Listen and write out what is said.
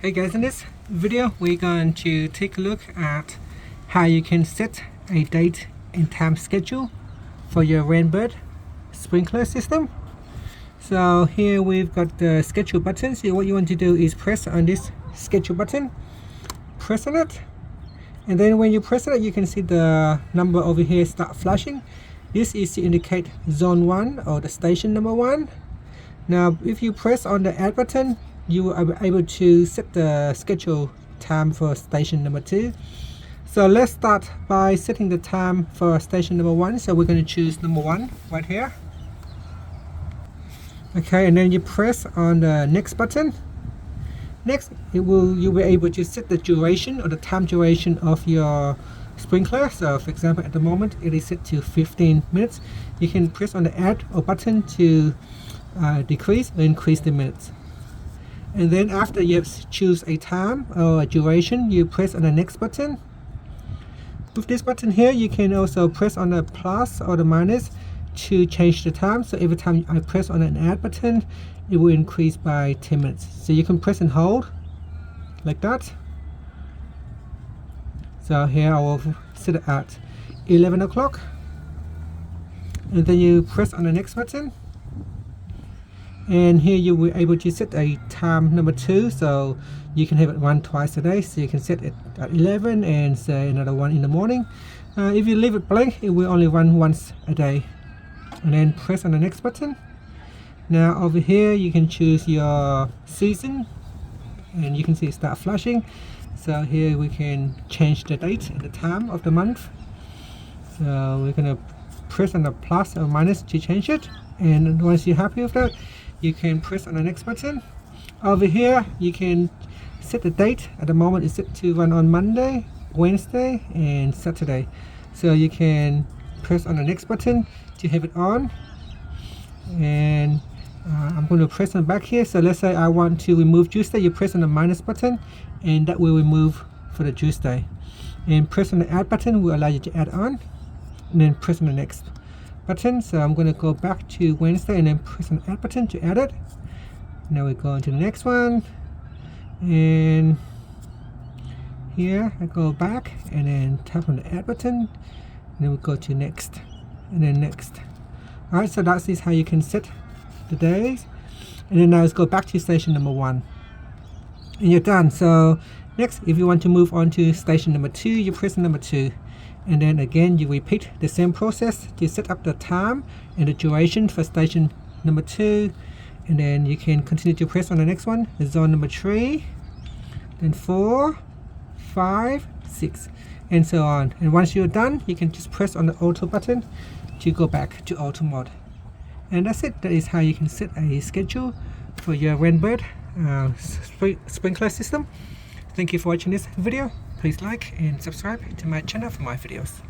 Hey guys, in this video we're going to take a look at how you can set a date and time schedule for your RainBird sprinkler system. So here we've got the schedule button. So what you want to do is press on this schedule button, press on it, and then when you press it you can see the number over here start flashing. This is to indicate zone 1 or the station number 1. Now if you press on the add button, you will be able to set the schedule time for station number 2. So let's start by setting the time for station number 1. So we're going to choose number 1 right here. Okay, and then you press on the next button. Next, you'll be able to set the duration or the time duration of your sprinkler. So for example, at the moment it is set to 15 minutes. You can press on the add or button to decrease or increase the minutes. And then after you have choose a time or a duration, you press on the next button. With this button here, you can also press on the plus or the minus to change the time. So every time I press on an add button, it will increase by 10 minutes. So you can press and hold like that. So here I will set it at 11 o'clock. And then you press on the next button. And here you will be able to set a time number 2, so you can have it run twice a day. So you can set it at 11 and say another one in the morning. If you leave it blank, it will only run once a day. And then press on the next button. Now over here you can choose your season, and you can see it start flashing. So here we can change the date and the time of the month. So we're going to press on the plus or minus to change it. And once you're happy with that, you can press on the next button. Over here you can set the date. At the moment it's set to run on Monday, Wednesday and Saturday. So you can press on the next button to have it on. And I'm going to press on the back here. So let's say I want to remove Tuesday. You press on the minus button and that will remove for the Tuesday. And press on the add button will allow you to add on. And then press on the next button. So I'm going to go back to Wednesday and then press on the add button to add it. Now we go into the next one, and here I go back and then tap on the add button, and then we go to next and then next. Alright, so that is how you can set the days. And then now let's go back to station number 1 and you're done. So next, if you want to move on to station number 2, you press number 2. And then again you repeat the same process to set up the time and the duration for station number 2, and then you can continue to press on the next one, zone number 3, then 4, 5, 6 and so on. And once you're done, you can just press on the auto button to go back to auto mode. And that's it. That is how you can set a schedule for your RainBird sprinkler system. Thank you for watching this video. Please like and subscribe to my channel for more videos.